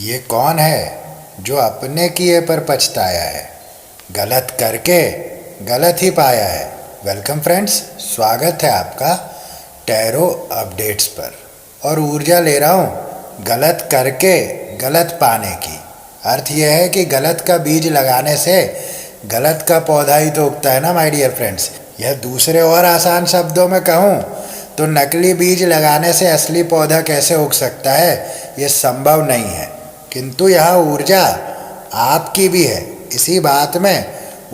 ये कौन है जो अपने किए पर पछताया है, गलत करके गलत ही पाया है। वेलकम फ्रेंड्स, स्वागत है आपका टैरो अपडेट्स पर। और ऊर्जा ले रहा हूँ गलत करके गलत पाने की। अर्थ यह है कि गलत का बीज लगाने से गलत का पौधा ही तो उगता है ना माय डियर फ्रेंड्स। यह दूसरे और आसान शब्दों में कहूँ तो नकली बीज लगाने से असली पौधा कैसे उग सकता है, ये संभव नहीं है। किंतु यह ऊर्जा आपकी भी है। इसी बात में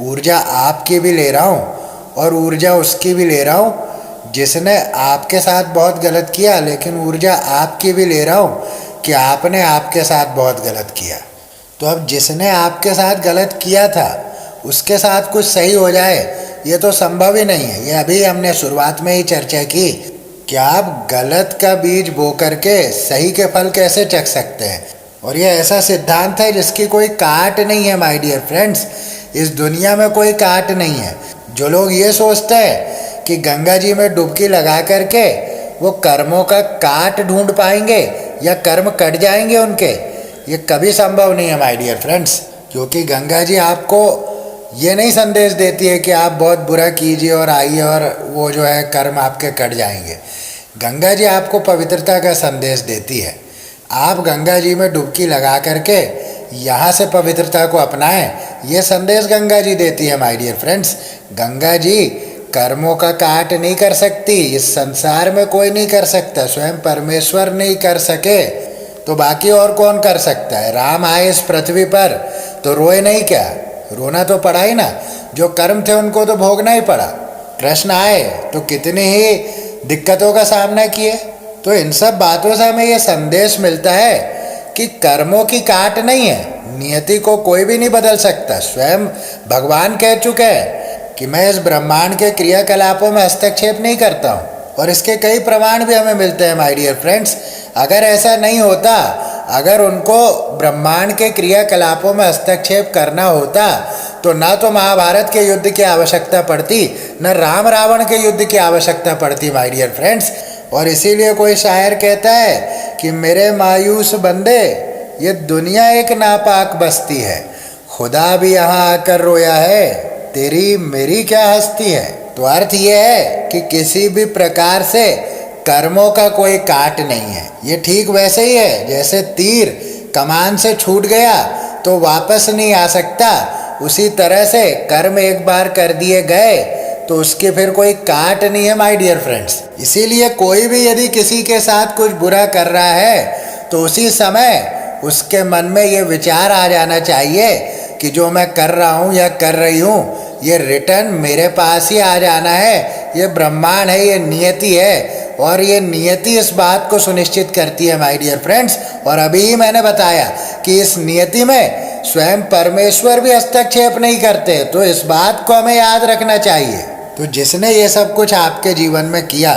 ऊर्जा आपकी भी ले रहा हूँ और ऊर्जा उसकी भी ले रहा हूँ जिसने आपके साथ बहुत गलत किया, लेकिन ऊर्जा आपकी भी ले रहा हूँ कि आपने आपके साथ बहुत गलत किया। तो अब जिसने आपके साथ गलत किया था उसके साथ कुछ सही हो जाए, ये तो संभव ही नहीं है। ये अभी हमने शुरुआत में ही चर्चा की कि आप गलत का बीज बो करके सही के फल कैसे चख सकते हैं। और ये ऐसा सिद्धांत है जिसकी कोई काट नहीं है माय डियर फ्रेंड्स। इस दुनिया में कोई काट नहीं है। जो लोग ये सोचते हैं कि गंगा जी में डुबकी लगा करके वो कर्मों का काट ढूंढ पाएंगे या कर्म कट जाएंगे उनके, ये कभी संभव नहीं है माय डियर फ्रेंड्स। क्योंकि गंगा जी आपको ये नहीं संदेश देती है कि आप बहुत बुरा कीजिए और आइए और वो जो है कर्म आपके कट जाएंगे। गंगा जी आपको पवित्रता का संदेश देती है। आप गंगा जी में डुबकी लगा करके यहाँ से पवित्रता को अपनाएं, ये संदेश गंगा जी देती है my dear friends. Ganga ji कर्मों का काट नहीं कर सकती, इस संसार में कोई नहीं कर सकता। स्वयं परमेश्वर नहीं कर सके तो बाकी और कौन कर सकता है। राम आए इस पृथ्वी पर तो रोए नहीं क्या, रोना तो पड़ा ही ना। जो कर्म थे उनको तो भोगना ही पड़ा। कृष्ण आए तो कितनी ही दिक्कतों का सामना किए। तो इन सब बातों से हमें ये संदेश मिलता है कि कर्मों की काट नहीं है, नियति को कोई भी नहीं बदल सकता। स्वयं भगवान कह चुके हैं कि मैं इस ब्रह्मांड के क्रियाकलापों में हस्तक्षेप नहीं करता हूँ। और इसके कई प्रमाण भी हमें मिलते हैं माय डियर फ्रेंड्स। अगर ऐसा नहीं होता, अगर उनको ब्रह्मांड के क्रियाकलापों में हस्तक्षेप करना होता तो ना तो महाभारत के युद्ध की आवश्यकता पड़ती, न राम रावण के युद्ध की आवश्यकता पड़ती माय डियर फ्रेंड्स। और इसीलिए कोई शायर कहता है कि मेरे मायूस बंदे, ये दुनिया एक नापाक बस्ती है, खुदा भी यहाँ आकर रोया है, तेरी मेरी क्या हस्ती है। तो अर्थ ये है कि किसी भी प्रकार से कर्मों का कोई काट नहीं है। ये ठीक वैसे ही है जैसे तीर कमान से छूट गया तो वापस नहीं आ सकता, उसी तरह से कर्म एक बार कर दिए गए तो उसके फिर कोई काट नहीं है माय डियर फ्रेंड्स। इसीलिए कोई भी यदि किसी के साथ कुछ बुरा कर रहा है तो उसी समय उसके मन में ये विचार आ जाना चाहिए कि जो मैं कर रहा हूँ या कर रही हूँ ये रिटर्न मेरे पास ही आ जाना है। ये ब्रह्मांड है, ये नियति है और ये नियति इस बात को सुनिश्चित करती है माय डियर फ्रेंड्स। और अभी ही मैंने बताया कि इस नियति में स्वयं परमेश्वर भी हस्तक्षेप नहीं करते। तो इस बात को हमें याद रखना चाहिए। तो जिसने ये सब कुछ आपके जीवन में किया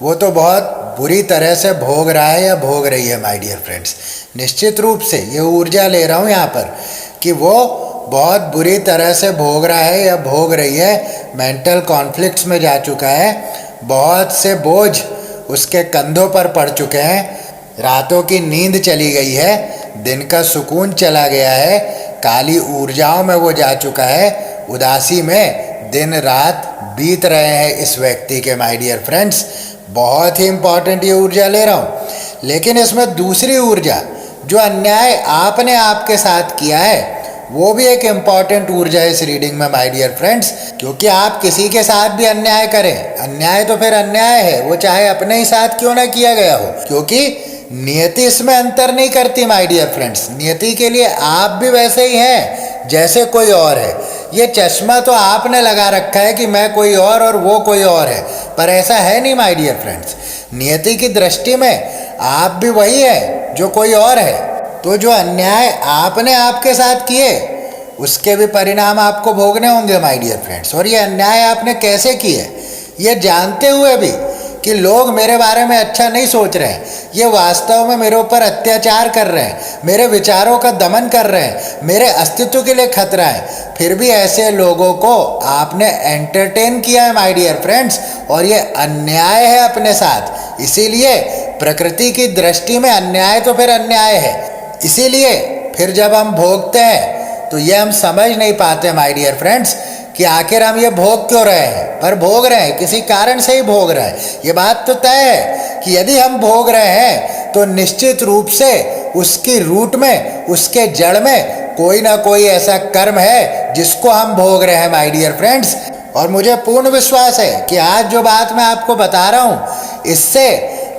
वो तो बहुत बुरी तरह से भोग रहा है या भोग रही है माय डियर फ्रेंड्स। निश्चित रूप से ये ऊर्जा ले रहा हूँ यहाँ पर कि वो बहुत बुरी तरह से भोग रहा है या भोग रही है। मेंटल कॉन्फ्लिक्ट्स में जा चुका है, बहुत से बोझ उसके कंधों पर पड़ चुके हैं, रातों की नींद चली गई है, दिन का सुकून चला गया है, काली ऊर्जाओं में वो जा चुका है, उदासी में दिन रात बीत रहे हैं इस व्यक्ति के माय डियर फ्रेंड्स। बहुत ही इंपॉर्टेंट ये ऊर्जा ले रहा हूँ। लेकिन इसमें दूसरी ऊर्जा जो अन्याय आपने आपके साथ किया है वो भी एक इम्पॉर्टेंट ऊर्जा है इस रीडिंग में माय डियर फ्रेंड्स। क्योंकि आप किसी के साथ भी अन्याय करें, अन्याय तो फिर अन्याय है, वो चाहे अपने ही साथ क्यों ना किया गया हो। क्योंकि नियति इसमें अंतर नहीं करती माय डियर फ्रेंड्स। नियति के लिए आप भी वैसे ही हैं जैसे कोई और है। ये चश्मा तो आपने लगा रखा है कि मैं कोई और वो कोई और है, पर ऐसा है नहीं माय डियर फ्रेंड्स। नियति की दृष्टि में आप भी वही है जो कोई और है। तो जो अन्याय आपने आपके साथ किए उसके भी परिणाम आपको भोगने होंगे माय डियर फ्रेंड्स। और ये अन्याय आपने कैसे किए, ये जानते हुए भी कि लोग मेरे बारे में अच्छा नहीं सोच रहे हैं, ये वास्तव में मेरे ऊपर अत्याचार कर रहे हैं, मेरे विचारों का दमन कर रहे हैं, मेरे अस्तित्व के लिए खतरा है, फिर भी ऐसे लोगों को आपने एंटरटेन किया है माय डियर फ्रेंड्स। और ये अन्याय है अपने साथ। इसीलिए प्रकृति की दृष्टि में अन्याय तो फिर अन्याय है। इसीलिए फिर जब हम भोगते हैं तो ये हम समझ नहीं पाते माय डियर फ्रेंड्स कि आखिर हम ये भोग क्यों रहे हैं, पर भोग रहे हैं किसी कारण से ही भोग रहे हैं। ये बात तो तय है कि यदि हम भोग रहे हैं तो निश्चित रूप से उसकी रूट में, उसके जड़ में कोई ना कोई ऐसा कर्म है जिसको हम भोग रहे हैं माय डियर फ्रेंड्स। और मुझे पूर्ण विश्वास है कि आज जो बात मैं आपको बता रहा हूँ इससे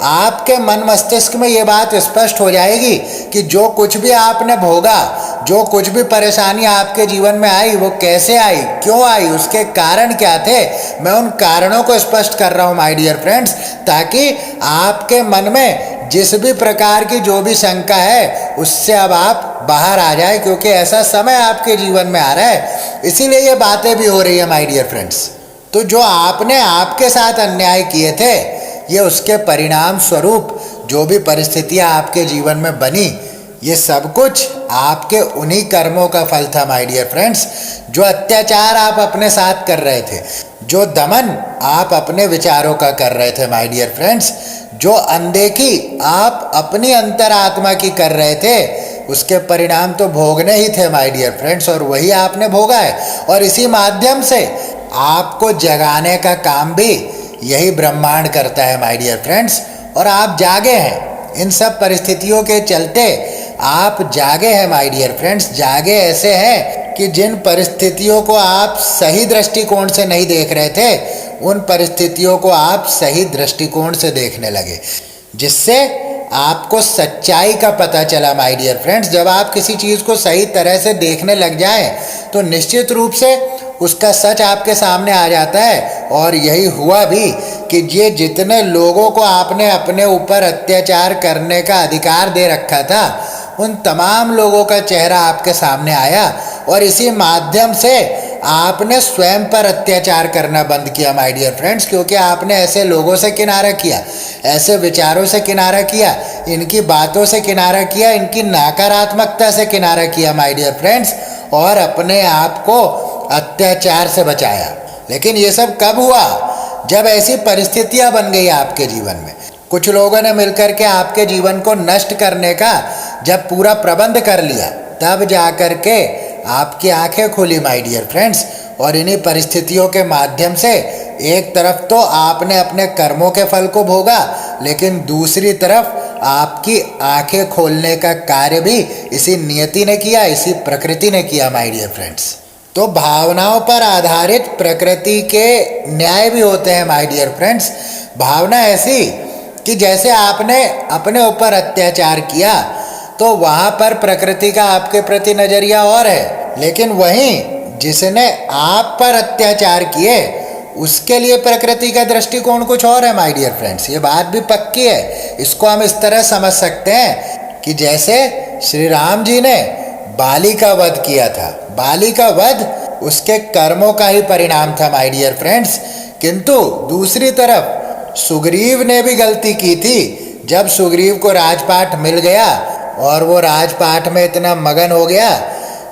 आपके मन मस्तिष्क में ये बात स्पष्ट हो जाएगी कि जो कुछ भी आपने भोगा, जो कुछ भी परेशानी आपके जीवन में आई वो कैसे आई, क्यों आई, उसके कारण क्या थे। मैं उन कारणों को स्पष्ट कर रहा हूँ माय डियर फ्रेंड्स, ताकि आपके मन में जिस भी प्रकार की जो भी शंका है उससे अब आप बाहर आ जाए, क्योंकि ऐसा समय आपके जीवन में आ रहा है, इसीलिए ये बातें भी हो रही है माय डियर फ्रेंड्स। तो जो आपने आपके साथ अन्याय किए थे, ये उसके परिणाम स्वरूप जो भी परिस्थितियां आपके जीवन में बनी, ये सब कुछ आपके उन्हीं कर्मों का फल था माय डियर फ्रेंड्स। जो अत्याचार आप अपने साथ कर रहे थे, जो दमन आप अपने विचारों का कर रहे थे माय डियर फ्रेंड्स, जो अनदेखी आप अपनी अंतरात्मा की कर रहे थे, उसके परिणाम तो भोगने ही थे माय डियर फ्रेंड्स, और वही आपने भोगा है। और इसी माध्यम से आपको जगाने का काम भी यही ब्रह्मांड करता है माय डियर फ्रेंड्स। और आप जागे हैं, इन सब परिस्थितियों के चलते आप जागे हैं माय डियर फ्रेंड्स। जागे ऐसे हैं कि जिन परिस्थितियों को आप सही दृष्टिकोण से नहीं देख रहे थे, उन परिस्थितियों को आप सही दृष्टिकोण से देखने लगे, जिससे आपको सच्चाई का पता चला माय डियर फ्रेंड्स। जब आप किसी चीज़ को सही तरह से देखने लग जाएं तो निश्चित रूप से उसका सच आपके सामने आ जाता है। और यही हुआ भी कि ये जितने लोगों को आपने अपने ऊपर अत्याचार करने का अधिकार दे रखा था, उन तमाम लोगों का चेहरा आपके सामने आया, और इसी माध्यम से आपने स्वयं पर अत्याचार करना बंद किया माय डियर फ्रेंड्स, क्योंकि आपने ऐसे लोगों से किनारा किया, ऐसे विचारों से किनारा किया, इनकी बातों से किनारा किया, इनकी नकारात्मकता से किनारा किया माय डियर फ्रेंड्स, और अपने आप को अत्याचार से बचाया। लेकिन ये सब कब हुआ? जब ऐसी परिस्थितियां बन गई आपके जीवन में, कुछ लोगों ने मिलकर के आपके जीवन को नष्ट करने का जब पूरा प्रबंध कर लिया, तब जाकर के आपकी आंखें खुली माय डियर फ्रेंड्स। और इन्हीं परिस्थितियों के माध्यम से एक तरफ तो आपने अपने कर्मों के फल को भोगा, लेकिन दूसरी तरफ आपकी आंखें खोलने का कार्य भी इसी नियति ने किया, इसी प्रकृति ने किया माय डियर फ्रेंड्स। तो भावनाओं पर आधारित प्रकृति के न्याय भी होते हैं माय डियर फ्रेंड्स। भावना ऐसी कि जैसे आपने अपने ऊपर अत्याचार किया तो वहाँ पर प्रकृति का आपके प्रति नजरिया और है, लेकिन वहीं जिसने आप पर अत्याचार किए उसके लिए प्रकृति का दृष्टिकोण कुछ और है माय डियर फ्रेंड्स। ये बात भी पक्की है। इसको हम इस तरह समझ सकते हैं कि जैसे श्री राम जी ने बाली का वध किया था, बाली का वध उसके कर्मों का ही परिणाम था माय डियर फ्रेंड्स। किंतु दूसरी तरफ सुग्रीव ने भी गलती की थी। जब सुग्रीव को राजपाट मिल गया और वो राजपाट में इतना मगन हो गया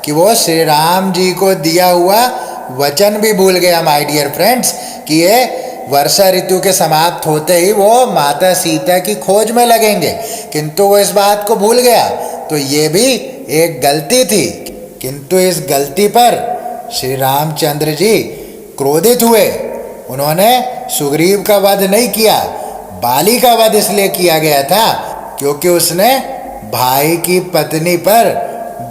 कि वो श्री राम जी को दिया हुआ वचन भी भूल गया माय डियर फ्रेंड्स, कि ये वर्षा ऋतु के समाप्त होते ही वो माता सीता की खोज में लगेंगे, किंतु वो इस बात को भूल गया। तो ये भी एक गलती थी, किंतु इस गलती पर श्री रामचंद्र जी क्रोधित हुए। उन्होंने सुग्रीव का वध नहीं किया, बाली का वध इसलिए किया गया था क्योंकि उसने भाई की पत्नी पर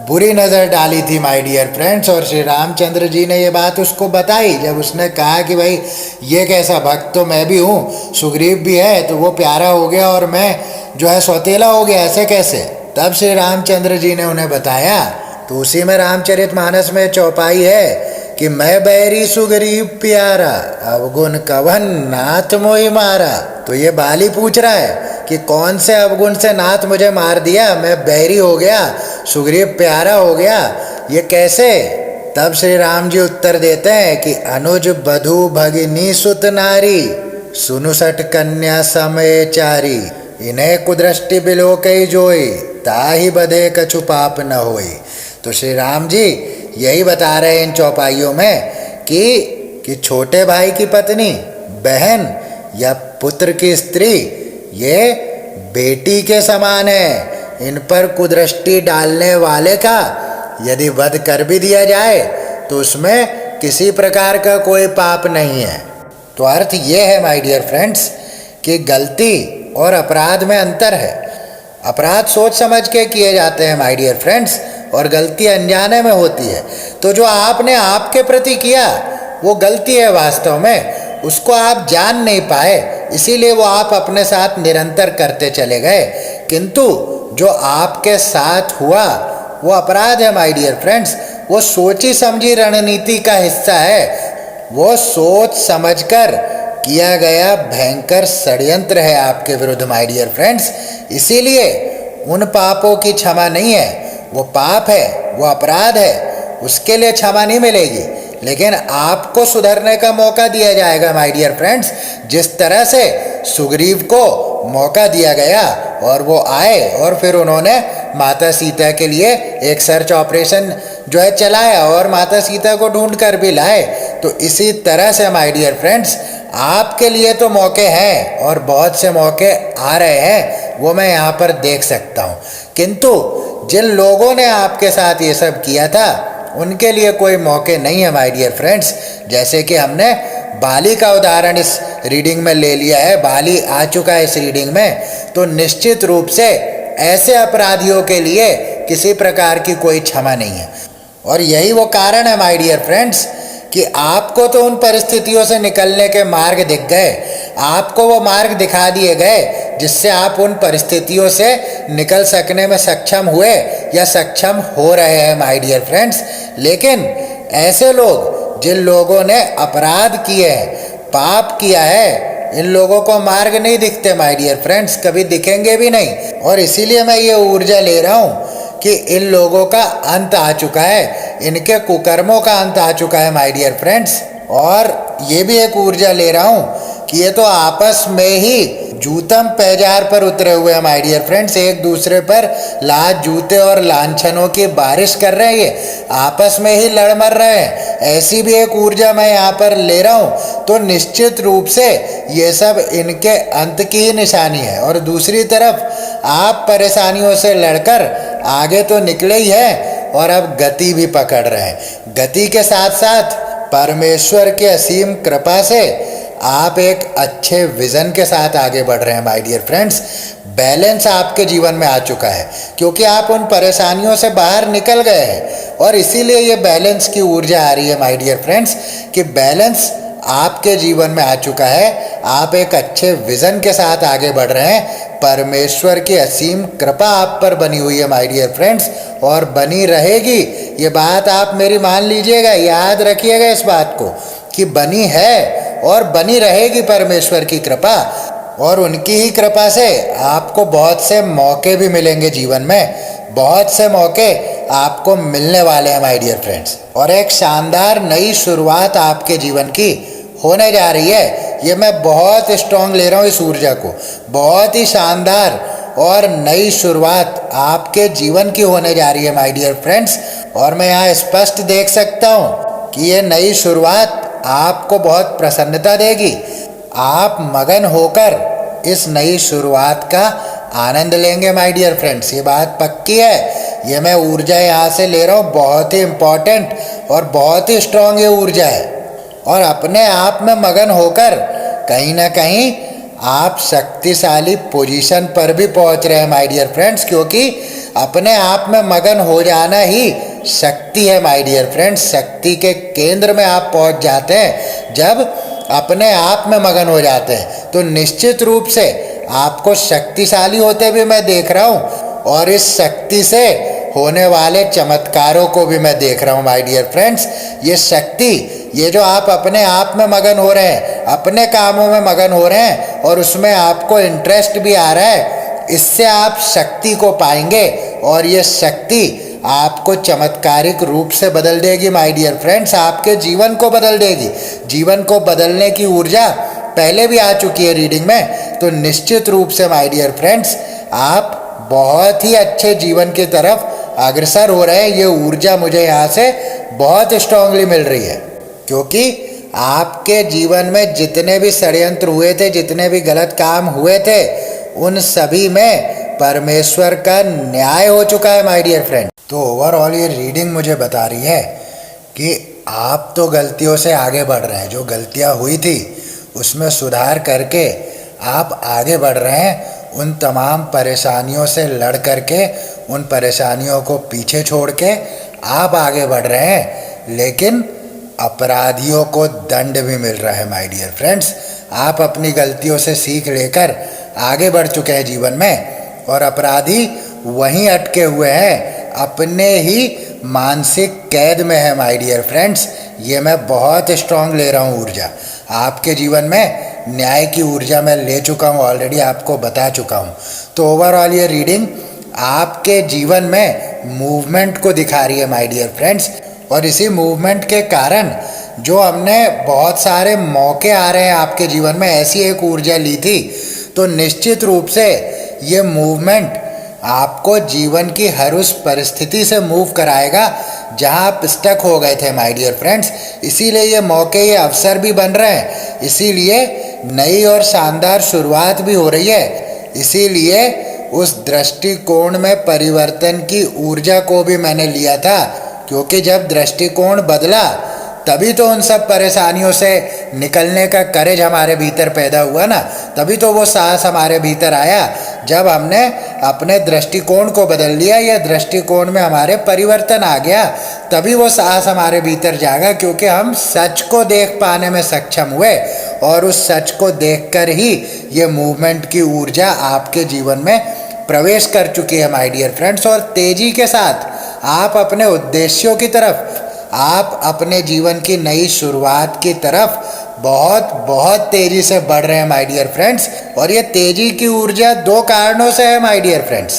बुरी नज़र डाली थी माय डियर फ्रेंड्स। और श्री रामचंद्र जी ने ये बात उसको बताई। जब उसने कहा कि भाई ये कैसा भक्त तो मैं भी हूँ, सुग्रीव भी है, तो वो प्यारा हो गया और मैं जो है सौतेला हो गया, ऐसे कैसे? तब श्री रामचंद्र जी ने उन्हें बताया। तो उसी में रामचरितमानस में चौपाई है कि मैं बैरी सुग्रीव प्यारा, अवगुण कवन नाथ मोहि मारा। तो ये बाली पूछ रहा है कि कौन से अवगुण से नाथ मुझे मार दिया, मैं बैरी हो गया, सुग्रीव प्यारा हो गया, ये कैसे? तब श्री राम जी उत्तर देते हैं कि अनुज बधु भगिनी सुत नारी, सुनु सठ कन्या समय चारी, इन्हें कुदृष्टि बिलो कई जोई, ताहि बधे कछु पाप न होई। तो श्री राम जी यही बता रहे हैं इन चौपाइयों में कि छोटे भाई की पत्नी, बहन या पुत्र की स्त्री ये बेटी के समान है, इन पर कुदृष्टि डालने वाले का यदि वध कर भी दिया जाए तो उसमें किसी प्रकार का कोई पाप नहीं है। तो अर्थ ये है माय डियर फ्रेंड्स कि गलती और अपराध में अंतर है। अपराध सोच समझ के किए जाते हैं माय डियर फ्रेंड्स, और गलती अनजाने में होती है। तो जो आपने आपके प्रति किया वो गलती है वास्तव में, उसको आप जान नहीं पाए, इसीलिए वो आप अपने साथ निरंतर करते चले गए। किंतु जो आपके साथ हुआ वो अपराध है माय डियर फ्रेंड्स, वो सोची समझी रणनीति का हिस्सा है। वो सोच समझकर किया गया भयंकर षड्यंत्र है आपके विरुद्ध माय डियर फ्रेंड्स। इसीलिए उन पापों की क्षमा नहीं है, वो पाप है, वो अपराध है, उसके लिए क्षमा नहीं मिलेगी। लेकिन आपको सुधरने का मौका दिया जाएगा माय डियर फ्रेंड्स, जिस तरह से सुग्रीव को मौका दिया गया और वो आए और फिर उन्होंने माता सीता के लिए एक सर्च ऑपरेशन जो है चलाया और माता सीता को ढूंढ कर भी लाए। तो इसी तरह से माय डियर फ्रेंड्स आपके लिए तो मौके हैं और बहुत से मौके आ रहे हैं, वो मैं यहाँ पर देख सकता हूँ। किंतु जिन लोगों ने आपके साथ ये सब किया था उनके लिए कोई मौके नहीं है माय डियर फ्रेंड्स। जैसे कि हमने बाली का उदाहरण इस रीडिंग में ले लिया है, बाली आ चुका है इस रीडिंग में, तो निश्चित रूप से ऐसे अपराधियों के लिए किसी प्रकार की कोई क्षमा नहीं है। और यही वो कारण है माय डियर फ्रेंड्स कि आपको तो उन परिस्थितियों से निकलने के मार्ग दिख गए, आपको वो मार्ग दिखा दिए गए जिससे आप उन परिस्थितियों से निकल सकने में सक्षम हुए या सक्षम हो रहे हैं माय डियर फ्रेंड्स। लेकिन ऐसे लोग जिन लोगों ने अपराध किए हैं, पाप किया है, इन लोगों को मार्ग नहीं दिखते माय डियर फ्रेंड्स, कभी दिखेंगे भी नहीं। और इसीलिए मैं ये ऊर्जा ले रहा हूँ कि इन लोगों का अंत आ चुका है, इनके कुकर्मों का अंत आ चुका है माय डियर फ्रेंड्स। और ये भी एक ऊर्जा ले रहा हूँ कि ये तो आपस में ही जूतम पैजार पर उतरे हुए हैं माय डियर फ्रेंड्स, एक दूसरे पर लात जूते और लांछनों की बारिश कर रहे हैं, ये आपस में ही लड़ मर रहे हैं। ऐसी भी एक ऊर्जा मैं यहाँ पर ले रहा हूँ। तो निश्चित रूप से ये सब इनके अंत की ही निशानी है। और दूसरी तरफ आप परेशानियों से लड़कर आगे तो निकले ही हैं और अब गति भी पकड़ रहे हैं। गति के साथ साथ परमेश्वर की असीम कृपा से आप एक अच्छे विजन के साथ आगे बढ़ रहे हैं माय डियर फ्रेंड्स। बैलेंस आपके जीवन में आ चुका है क्योंकि आप उन परेशानियों से बाहर निकल गए हैं और इसीलिए ये बैलेंस की ऊर्जा आ रही है माय डियर फ्रेंड्स कि बैलेंस आपके जीवन में आ चुका है। आप एक अच्छे विजन के साथ आगे बढ़ रहे हैं। परमेश्वर की असीम कृपा आप पर बनी हुई है माय डियर फ्रेंड्स और बनी रहेगी। ये बात आप मेरी मान लीजिएगा, याद रखिएगा इस बात को कि बनी है और बनी रहेगी परमेश्वर की कृपा। और उनकी ही कृपा से आपको बहुत से मौके भी मिलेंगे जीवन में, बहुत से मौके आपको मिलने वाले हैं माय डियर फ्रेंड्स। और एक शानदार नई शुरुआत आपके जीवन की होने जा रही है। ये मैं बहुत स्ट्रॉन्ग ले रहा हूँ इस ऊर्जा को, बहुत ही शानदार और नई शुरुआत आपके जीवन की होने जा रही है माय डियर फ्रेंड्स। और मैं यहाँ स्पष्ट देख सकता हूँ कि ये नई शुरुआत आपको बहुत प्रसन्नता देगी। आप मगन होकर इस नई शुरुआत का आनंद लेंगे माय डियर फ्रेंड्स, ये बात पक्की है। ये मैं ऊर्जा यहाँ से ले रहा हूँ, बहुत ही इम्पॉर्टेंट और बहुत ही स्ट्रॉन्ग ये ऊर्जा है। और अपने आप में मगन होकर कहीं ना कहीं आप शक्तिशाली पोजीशन पर भी पहुँच रहे हैं माय डियर फ्रेंड्स, क्योंकि अपने आप में मगन हो जाना ही शक्ति है माय डियर फ्रेंड्स। शक्ति के केंद्र में आप पहुँच जाते हैं जब अपने आप में मगन हो जाते हैं। तो निश्चित रूप से आपको शक्तिशाली होते भी मैं देख रहा हूँ और इस शक्ति से होने वाले चमत्कारों को भी मैं देख रहा हूँ माय डियर फ्रेंड्स। ये शक्ति, ये जो आप अपने आप में मगन हो रहे हैं, अपने कामों में मगन हो रहे हैं और उसमें आपको इंटरेस्ट भी आ रहा है, इससे आप शक्ति को पाएंगे और ये शक्ति आपको चमत्कारिक रूप से बदल देगी माय डियर फ्रेंड्स, आपके जीवन को बदल देगी। जीवन को बदलने की ऊर्जा पहले भी आ चुकी है रीडिंग में। तो निश्चित रूप से माय डियर फ्रेंड्स आप बहुत ही अच्छे जीवन की तरफ अग्रसर हो रहे हैं। ये ऊर्जा मुझे यहाँ से बहुत स्ट्रांगली मिल रही है क्योंकि आपके जीवन में जितने भी षड्यंत्र हुए थे, जितने भी गलत काम हुए थे, उन सभी में परमेश्वर का न्याय हो चुका है माय डियर फ्रेंड। तो ओवरऑल ये रीडिंग मुझे बता रही है कि आप तो गलतियों से आगे बढ़ रहे हैं, जो गलतियां हुई थी उसमें सुधार करके आप आगे बढ़ रहे हैं। उन तमाम परेशानियों से लड़ करके, उन परेशानियों को पीछे छोड़ के आप आगे बढ़ रहे हैं, लेकिन अपराधियों को दंड भी मिल रहा है माय डियर फ्रेंड्स। आप अपनी गलतियों से सीख लेकर आगे बढ़ चुके हैं जीवन में, और अपराधी वहीं अटके हुए हैं, अपने ही मानसिक कैद में है माय डियर फ्रेंड्स। ये मैं बहुत स्ट्रांग ले रहा हूँ ऊर्जा। आपके जीवन में न्याय की ऊर्जा मैं ले चुका हूँ, ऑलरेडी आपको बता चुका हूँ। तो ओवरऑल ये रीडिंग आपके जीवन में मूवमेंट को दिखा रही है माय डियर फ्रेंड्स, और इसी मूवमेंट के कारण जो हमने बहुत सारे मौके आ रहे हैं आपके जीवन में, ऐसी एक ऊर्जा ली थी, तो निश्चित रूप से ये मूवमेंट आपको जीवन की हर उस परिस्थिति से मूव कराएगा जहां आप स्टक हो गए थे माय डियर फ्रेंड्स। इसीलिए ये मौके, ये अवसर भी बन रहे हैं, इसीलिए नई और शानदार शुरुआत भी हो रही है। इसीलिए उस दृष्टिकोण में परिवर्तन की ऊर्जा को भी मैंने लिया था, क्योंकि जब दृष्टिकोण बदला तभी तो उन सब परेशानियों से निकलने का करेज हमारे भीतर पैदा हुआ ना, तभी तो वो साहस हमारे भीतर आया जब हमने अपने दृष्टिकोण को बदल लिया, या दृष्टिकोण में हमारे परिवर्तन आ गया, तभी वो साहस हमारे भीतर जागा, क्योंकि हम सच को देख पाने में सक्षम हुए, और उस सच को देखकर ही ये मूवमेंट की ऊर्जा आपके जीवन में प्रवेश कर चुकी है माय डियर फ्रेंड्स। और तेजी के साथ आप अपने उद्देश्यों की तरफ, आप अपने जीवन की नई शुरुआत की तरफ बहुत बहुत तेजी से बढ़ रहे हैं माय डियर फ्रेंड्स। और ये तेजी की ऊर्जा दो कारणों से है माय डियर फ्रेंड्स।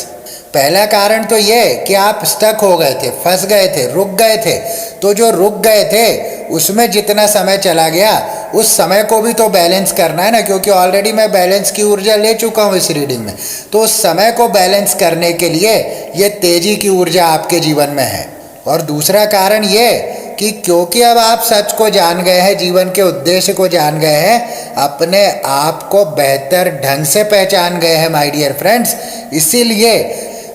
पहला कारण तो ये कि आप स्टक हो गए थे, फंस गए थे, रुक गए थे। तो जो रुक गए थे उसमें जितना समय चला गया, उस समय को भी तो बैलेंस करना है ना, क्योंकि ऑलरेडी मैं बैलेंस की ऊर्जा ले चुका हूँ इस रीडिंग में। तो उस समय को बैलेंस करने के लिए ये तेजी की ऊर्जा आपके जीवन में है। और दूसरा कारण ये कि क्योंकि अब आप सच को जान गए हैं, जीवन के उद्देश्य को जान गए हैं, अपने आप को बेहतर ढंग से पहचान गए हैं माय डियर फ्रेंड्स, इसीलिए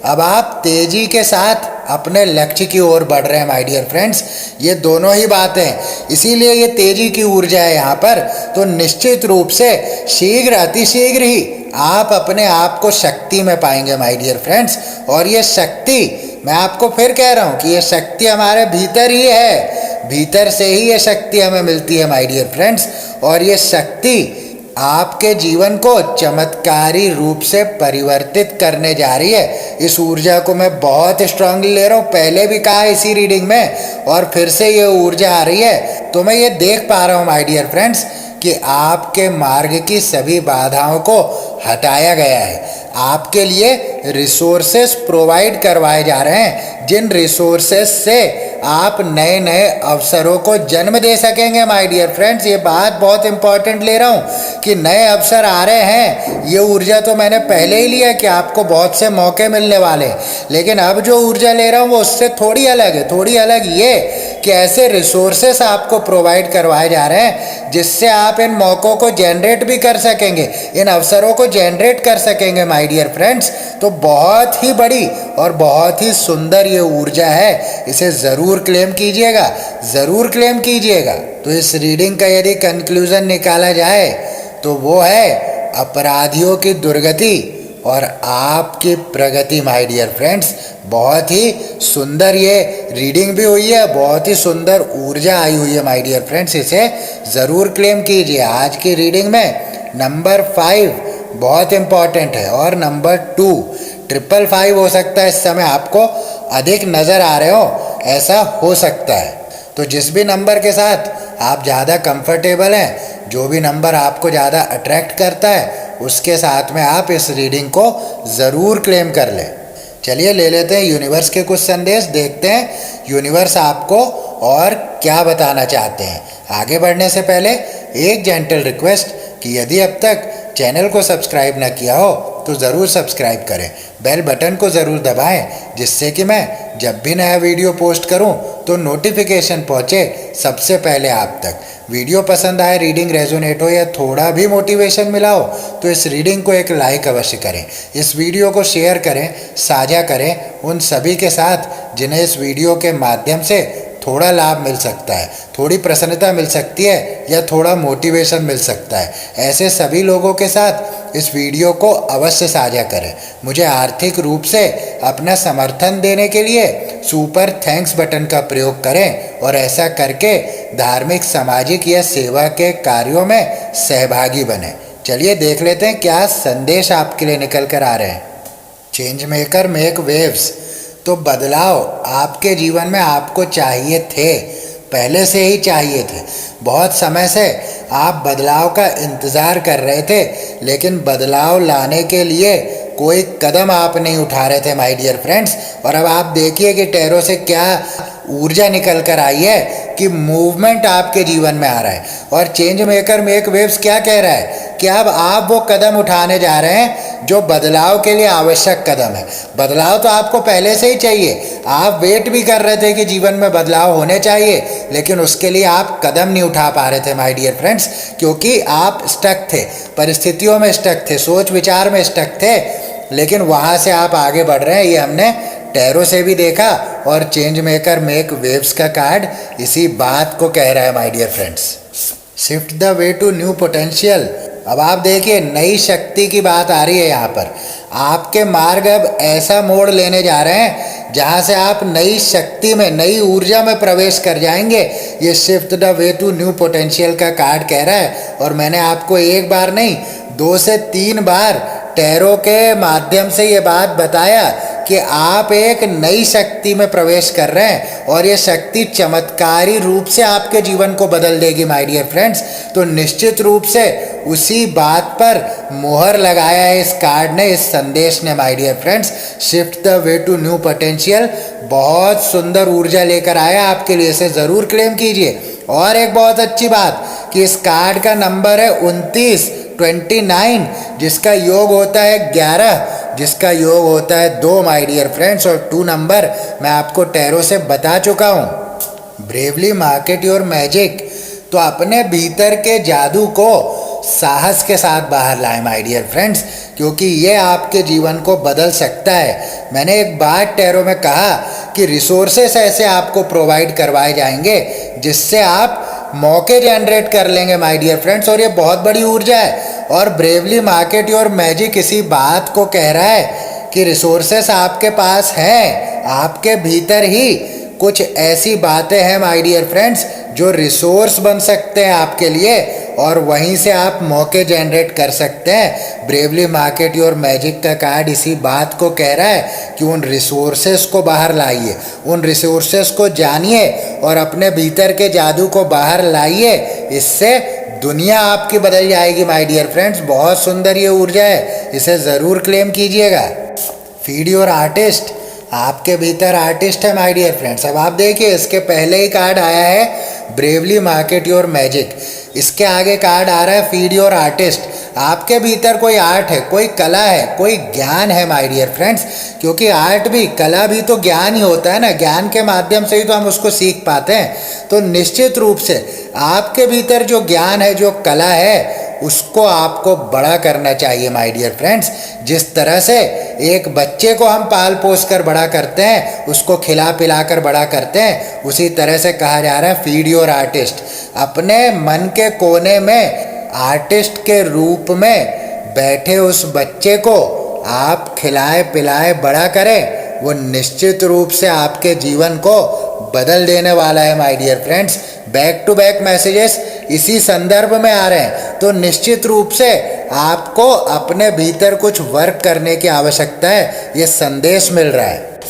अब आप तेजी के साथ अपने लक्ष्य की ओर बढ़ रहे हैं माय डियर फ्रेंड्स। ये दोनों ही बातें, इसीलिए ये तेजी की ऊर्जा है यहाँ पर। तो निश्चित रूप से शीघ्र, अतिशीघ्र ही आप अपने आप को शक्ति में पाएंगे माय डियर फ्रेंड्स। और ये शक्ति, मैं आपको फिर कह रहा हूँ कि ये शक्ति हमारे भीतर ही है, भीतर से ही ये शक्ति हमें मिलती है माय डियर फ्रेंड्स। और ये शक्ति आपके जीवन को चमत्कारी रूप से परिवर्तित करने जा रही है। इस ऊर्जा को मैं बहुत स्ट्रांगली ले रहा हूँ, पहले भी कहा इसी रीडिंग में, और फिर से ये ऊर्जा आ रही है। तो मैं ये देख पा रहा हूँ माय डियर फ्रेंड्स कि आपके मार्ग की सभी बाधाओं को हटाया गया है। आपके लिए रिसोर्सेस प्रोवाइड करवाए जा रहे हैं, जिन रिसोर्सेस से आप नए नए अवसरों को जन्म दे सकेंगे माय डियर फ्रेंड्स। ये बात बहुत इंपॉर्टेंट ले रहा हूँ कि नए अवसर आ रहे हैं। ये ऊर्जा तो मैंने पहले ही लिया कि आपको बहुत से मौके मिलने वाले हैं, लेकिन अब जो ऊर्जा ले रहा हूँ वो उससे थोड़ी अलग है। थोड़ी अलग ये कि ऐसे रिसोर्सेस आपको प्रोवाइड करवाए जा रहे हैं जिससे आप इन मौक़ों को जनरेट भी कर सकेंगे, इन अवसरों को जनरेट कर सकेंगे माय डियर फ्रेंड्स। तो बहुत ही बड़ी और बहुत ही सुंदर ये ऊर्जा है, इसे ज़रूर क्लेम कीजिएगा, ज़रूर क्लेम कीजिएगा। तो इस रीडिंग का यदि कंक्लूजन निकाला जाए तो वो है अपराधियों की दुर्गति और आपकी प्रगति माय डियर फ्रेंड्स। बहुत ही सुंदर ये रीडिंग भी हुई है, बहुत ही सुंदर ऊर्जा आई हुई है माय डियर फ्रेंड्स, इसे ज़रूर क्लेम कीजिए। आज की रीडिंग में नंबर 5 बहुत इम्पॉर्टेंट है, और नंबर 2 555 हो सकता है इस समय आपको अधिक नज़र आ रहे हो, ऐसा हो सकता है। तो जिस भी नंबर के साथ आप ज़्यादा कंफर्टेबल हैं, जो भी नंबर आपको ज़्यादा अट्रैक्ट करता है, उसके साथ में आप इस रीडिंग को ज़रूर क्लेम कर लें। चलिए ले लेते हैं यूनिवर्स के कुछ संदेश, देखते हैं यूनिवर्स आपको और क्या बताना चाहते हैं। आगे बढ़ने से पहले एक जेंटल रिक्वेस्ट कि यदि अब तक चैनल को सब्सक्राइब न किया हो तो ज़रूर सब्सक्राइब करें, बेल बटन को ज़रूर दबाएं, जिससे कि मैं जब भी नया वीडियो पोस्ट करूं तो नोटिफिकेशन पहुंचे सबसे पहले आप तक। वीडियो पसंद आए, रीडिंग रेजोनेट हो या थोड़ा भी मोटिवेशन मिला हो तो इस रीडिंग को एक लाइक अवश्य करें। इस वीडियो को शेयर करें, साझा करें उन सभी के साथ जिन्हें इस वीडियो के माध्यम से थोड़ा लाभ मिल सकता है, थोड़ी प्रसन्नता मिल सकती है या थोड़ा मोटिवेशन मिल सकता है। ऐसे सभी लोगों के साथ इस वीडियो को अवश्य साझा करें। मुझे आर्थिक रूप से अपना समर्थन देने के लिए सुपर थैंक्स बटन का प्रयोग करें और ऐसा करके धार्मिक, सामाजिक या सेवा के कार्यों में सहभागी बने। चलिए देख लेते हैं क्या संदेश आपके लिए निकल कर आ रहे हैं। Change maker make waves. तो बदलाव आपके जीवन में आपको चाहिए थे, पहले से ही चाहिए थे। बहुत समय से आप बदलाव का इंतज़ार कर रहे थे, लेकिन बदलाव लाने के लिए कोई कदम आप नहीं उठा रहे थे माय डियर फ्रेंड्स। और अब आप देखिए कि टैरो से क्या ऊर्जा निकल कर आई है कि मूवमेंट आपके जीवन में आ रहा है। और चेंज मेकर मेक वेव्स क्या कह रहा है कि अब आप वो कदम उठाने जा रहे हैं जो बदलाव के लिए आवश्यक कदम है। बदलाव तो आपको पहले से ही चाहिए, आप वेट भी कर रहे थे कि जीवन में बदलाव होने चाहिए, लेकिन उसके लिए आप कदम नहीं उठा पा रहे थे माय डियर फ्रेंड्स, क्योंकि आप स्टक थे, परिस्थितियों में स्टक थे, सोच विचार में स्टक थे। लेकिन वहाँ से आप आगे बढ़ रहे हैं, ये हमने टैरो से भी देखा और चेंज मेकर मेक वेव्स का कार्ड इसी बात को कह रहा है my dear friends. Shift the way to new potential. अब आप देखिए नई शक्ति की बात आ रही है यहाँ पर। आपके मार्ग अब ऐसा मोड़ लेने जा रहे हैं जहाँ से आप नई शक्ति में, नई ऊर्जा में प्रवेश कर जाएंगे। ये shift the way to new potential का कार्ड कह रहा है। और मैंने आपको एक बार नहीं 2 से 3 बार टैरो के माध्यम से ये बात बताया कि आप एक नई शक्ति में प्रवेश कर रहे हैं और ये शक्ति चमत्कारी रूप से आपके जीवन को बदल देगी माय डियर फ्रेंड्स। तो निश्चित रूप से उसी बात पर मोहर लगाया है इस कार्ड ने, इस संदेश ने my dear friends. Shift the way to new potential बहुत सुंदर ऊर्जा लेकर आया आपके लिए, इसे ज़रूर क्लेम कीजिए। और एक बहुत अच्छी बात कि इस कार्ड का नंबर है 29, जिसका योग होता है 11, जिसका योग होता है 2 माय डियर फ्रेंड्स। और 2 नंबर मैं आपको टैरो से बता चुका हूँ। Bravely market your magic. तो अपने भीतर के जादू को साहस के साथ बाहर लाएं माय डियर फ्रेंड्स, क्योंकि ये आपके जीवन को बदल सकता है। मैंने एक बात टैरो में कहा कि रिसोर्सेस ऐसे आपको प्रोवाइड करवाए जाएंगे जिससे आप मौके जनरेट कर लेंगे माय डियर फ्रेंड्स, और ये बहुत बड़ी ऊर्जा है। और ब्रेवली मार्केट योर मैजिक इसी बात को कह रहा है कि रिसोर्सेस आपके पास हैं, आपके भीतर ही कुछ ऐसी बातें हैं माय डियर फ्रेंड्स जो रिसोर्स बन सकते हैं आपके लिए, और वहीं से आप मौके जनरेट कर सकते हैं। ब्रेवली मार्केट योर मैजिक का कार्ड इसी बात को कह रहा है कि उन रिसोर्सेस को बाहर लाइए, उन रिसोर्सेस को जानिए और अपने भीतर के जादू को बाहर लाइए। इससे दुनिया आपकी बदल जाएगी माय डियर फ्रेंड्स। बहुत सुंदर ये ऊर्जा है, इसे ज़रूर क्लेम कीजिएगा। Feed your artist. आपके भीतर आर्टिस्ट है माय डियर फ्रेंड्स। अब आप देखिए इसके पहले ही कार्ड आया है ब्रेवली मार्केट योर मैजिक, इसके आगे कार्ड आ रहा है फीड योर आर्टिस्ट। आपके भीतर कोई आर्ट है, कोई कला है, कोई ज्ञान है माय डियर फ्रेंड्स, क्योंकि आर्ट भी, कला भी तो ज्ञान ही होता है ना, ज्ञान के माध्यम से ही तो हम उसको सीख पाते हैं। तो निश्चित रूप से आपके भीतर जो ज्ञान है, जो कला है, उसको आपको बड़ा करना चाहिए माय डियर फ्रेंड्स। जिस तरह से एक बच्चे को हम पाल पोस कर बड़ा करते हैं, उसको खिला पिला कर बड़ा करते हैं, उसी तरह से कहा जा रहा है फीड योर आर्टिस्ट। अपने मन के कोने में आर्टिस्ट के रूप में बैठे उस बच्चे को आप खिलाए पिलाए बड़ा करें, वो निश्चित रूप से आपके जीवन को बदल देने वाला है my dear friends. Back to back messages इसी संदर्भ में आ रहे हैं, तो निश्चित रूप से आपको अपने भीतर कुछ वर्क करने की आवश्यकता है, ये संदेश मिल रहा है।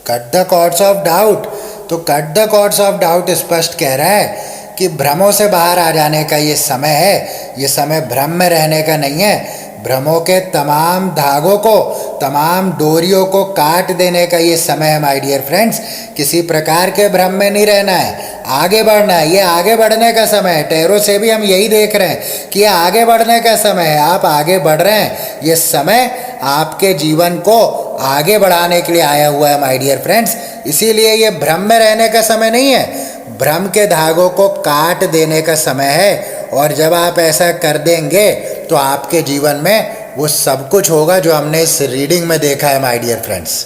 Cut the cords of doubt. तो cut the cords of doubt स्पष्ट कह रहा है कि भ्रमों से बाहर आ जाने का ये समय है। ये समय भ्रम में रहने का नहीं है। भ्रमों के तमाम धागों को, तमाम डोरियों को काट देने का ये समय है माय डियर फ्रेंड्स। किसी प्रकार के भ्रम में नहीं रहना है, आगे बढ़ना है। ये आगे बढ़ने का समय है। टैरो से भी हम यही देख रहे हैं कि ये आगे बढ़ने का समय है। आप आगे बढ़ रहे हैं। ये समय आपके जीवन को आगे बढ़ाने के लिए आया हुआ है माय डियर फ्रेंड्स। इसीलिए ये भ्रम में रहने का समय नहीं है। भ्रम के धागों को काट देने का समय है। और जब आप ऐसा कर देंगे तो आपके जीवन में वो सब कुछ होगा जो हमने इस रीडिंग में देखा है my dear friends.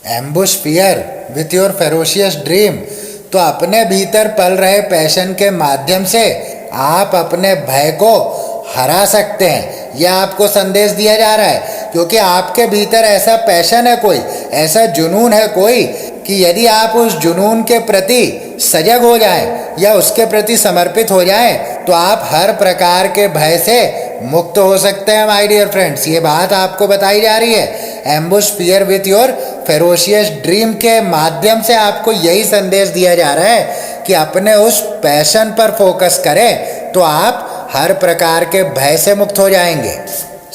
Ambush fear with your ferocious dream. तो अपने भीतर पल रहे पैशन के माध्यम से आप अपने भय को हरा सकते हैं। यह आपको संदेश दिया जा रहा है क्योंकि आपके भीतर ऐसा पैशन है, कोई ऐसा जुनून है कोई, कि यदि आप उस जुनून के प्रति सजग हो जाएं या उसके प्रति समर्पित हो जाएं तो आप हर प्रकार के भय से मुक्त हो सकते हैं माय डियर फ्रेंड्स। ये बात आपको बताई जा रही है। Ambush fear with your ferocious dream के माध्यम से आपको यही संदेश दिया जा रहा है कि अपने उस पैशन पर फोकस करें तो आप हर प्रकार के भय से मुक्त हो जाएंगे।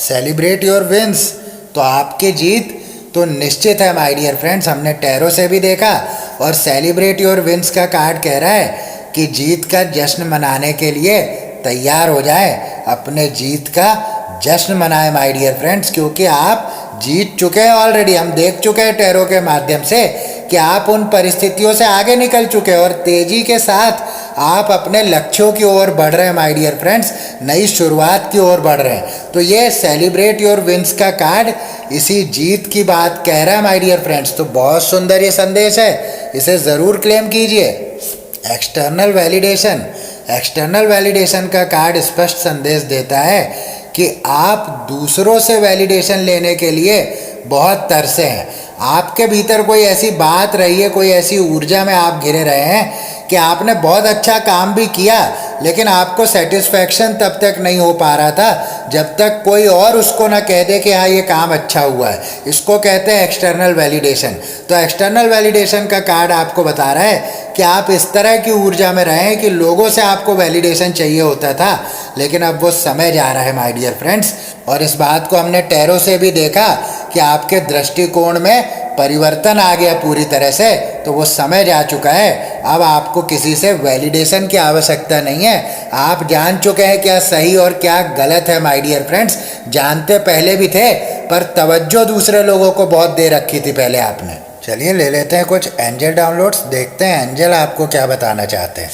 Celebrate your wins. तो आपकी जीत तो निश्चित है माय डियर फ्रेंड्स। हमने टैरो से भी देखा और सेलिब्रेट योर विंस का कार्ड कह रहा है कि जीत का जश्न मनाने के लिए तैयार हो जाए, अपने जीत का जश्न मनाए माय डियर फ्रेंड्स, क्योंकि आप जीत चुके हैं ऑलरेडी। हम देख चुके हैं टैरो के माध्यम से कि आप उन परिस्थितियों से आगे निकल चुके हैं और तेजी के साथ आप अपने लक्ष्यों की ओर बढ़ रहे हैं माय डियर फ्रेंड्स, नई शुरुआत की ओर बढ़ रहे हैं। तो ये सेलिब्रेट योर विंस का कार्ड इसी जीत की बात कह रहा है माय डियर फ्रेंड्स। तो बहुत सुंदर ये संदेश है, इसे ज़रूर क्लेम कीजिए। External validation. एक्सटर्नल वैलिडेशन का कार्ड स्पष्ट संदेश देता है कि आप दूसरों से वैलिडेशन लेने के लिए बहुत तरसे हैं। आपके भीतर कोई ऐसी बात रही है, कोई ऐसी ऊर्जा में आप घिरे रहे हैं कि आपने बहुत अच्छा काम भी किया लेकिन आपको सेटिस्फैक्शन तब तक नहीं हो पा रहा था जब तक कोई और उसको ना कह दे कि हाँ ये काम अच्छा हुआ है। इसको कहते हैं एक्सटर्नल वैलिडेशन। तो एक्सटर्नल वैलिडेशन का कार्ड आपको बता रहा है कि आप इस तरह की ऊर्जा में रहें कि लोगों से आपको वैलिडेशन चाहिए होता था लेकिन अब वो समय जा रहा है माय डियर फ्रेंड्स। और इस बात को हमने टैरो से भी देखा कि आपके दृष्टिकोण में परिवर्तन आ गया पूरी तरह से। तो वो समय जा चुका है, अब आपको किसी से वैलिडेशन की आवश्यकता नहीं है। आप जान चुके हैं क्या सही और क्या गलत है माय डियर फ्रेंड्स। जानते पहले भी थे पर तवज्जो दूसरे लोगों को बहुत दे रखी थी पहले आपने। चलिए ले लेते हैं कुछ एंजल डाउनलोड्स, देखते हैं एंजल आपको क्या बताना चाहते हैं।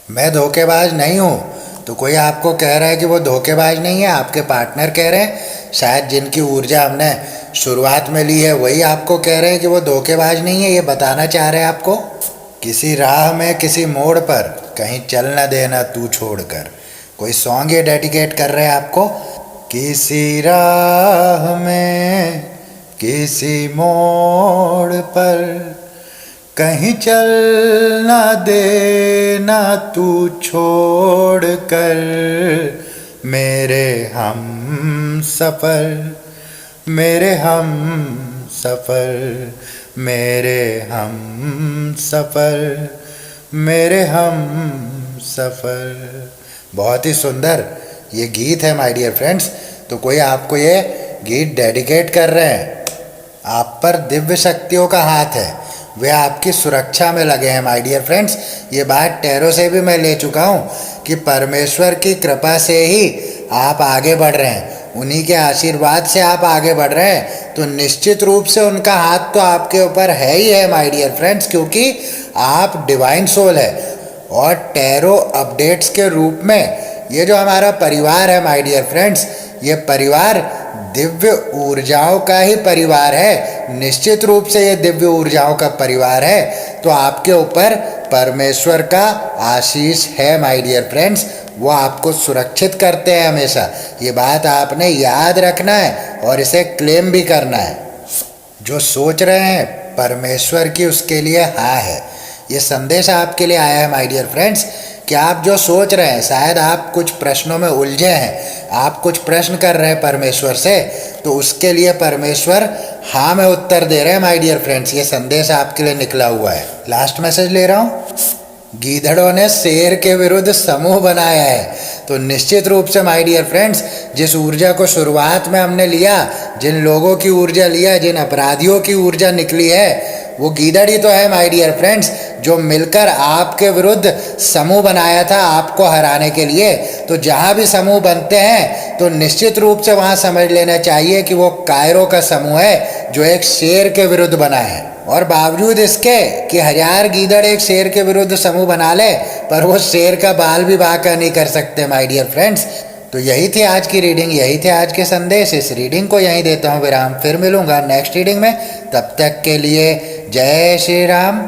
मैं धोखेबाज नहीं हूँ। तो कोई आपको कह रहा है कि वो धोखेबाज नहीं है, आपके पार्टनर कह रहे हैं, शायद जिनकी ऊर्जा हमने शुरुआत में ली है वही आपको कह रहे हैं कि वो धोखेबाज नहीं है। ये बताना चाह रहे हैं आपको। किसी राह में किसी मोड़ पर कहीं चल न देना तू छोड़कर। कोई सॉन्ग ये डेडिकेट कर रहे हैं आपको। किसी राह में किसी मोड़ पर कहीं चल ना देना तू छोड़ कर, मेरे हम सफ़र, मेरे हम सफ़र, मेरे हम सफ़र, मेरे हम सफ़र। बहुत ही सुंदर ये गीत है माय डियर फ्रेंड्स। तो कोई आपको ये गीत डेडिकेट कर रहे हैं। आप पर दिव्य शक्तियों का हाथ है, वे आपकी सुरक्षा में लगे हैं माय डियर फ्रेंड्स। ये बात टैरो से भी मैं ले चुका हूँ कि परमेश्वर की कृपा से ही आप आगे बढ़ रहे हैं, उन्हीं के आशीर्वाद से आप आगे बढ़ रहे हैं। तो निश्चित रूप से उनका हाथ तो आपके ऊपर है ही है माय डियर फ्रेंड्स, क्योंकि आप डिवाइन सोल है। और टैरो अपडेट्स के रूप में ये जो हमारा परिवार है माय डियर फ्रेंड्स, ये परिवार दिव्य ऊर्जाओं का ही परिवार है। निश्चित रूप से ये दिव्य ऊर्जाओं का परिवार है। तो आपके ऊपर परमेश्वर का आशीष है माय डियर फ्रेंड्स, वो आपको सुरक्षित करते हैं हमेशा। ये बात आपने याद रखना है और इसे क्लेम भी करना है। जो सोच रहे हैं परमेश्वर की उसके लिए हाँ है। ये संदेश आपके लिए आया है माय डियर फ्रेंड्स कि आप जो सोच रहे हैं, शायद आप कुछ प्रश्नों में उलझे हैं, आप कुछ प्रश्न कर रहे हैं परमेश्वर से, तो उसके लिए परमेश्वर हाँ में उत्तर दे रहे हैं माय डियर फ्रेंड्स। ये संदेश आपके लिए निकला हुआ है। लास्ट मैसेज ले रहा हूँ। गीदड़ों ने शेर के विरुद्ध समूह बनाया है। तो निश्चित रूप से माय डियर फ्रेंड्स, जिस ऊर्जा को शुरुआत में हमने लिया, जिन लोगों की ऊर्जा लिया, जिन अपराधियों की ऊर्जा निकली है, वो गीदड़ ही तो है माय डियर फ्रेंड्स, जो मिलकर आपके विरुद्ध समूह बनाया था आपको हराने के लिए। तो जहाँ भी समूह बनते हैं तो निश्चित रूप से वहाँ समझ लेना चाहिए कि वो कायरों का समूह है जो एक शेर के विरुद्ध बना है। और बावजूद इसके कि 1000 गीदड़ एक शेर के विरुद्ध समूह बना ले, पर वो शेर का बाल भी बांका नहीं कर सकते माय डियर फ्रेंड्स। तो यही थी आज की रीडिंग, यही थे आज के संदेश। इस रीडिंग को यहीं देता हूँ विराम, फिर मिलूंगा नेक्स्ट रीडिंग में। तब तक के लिए जय श्री राम।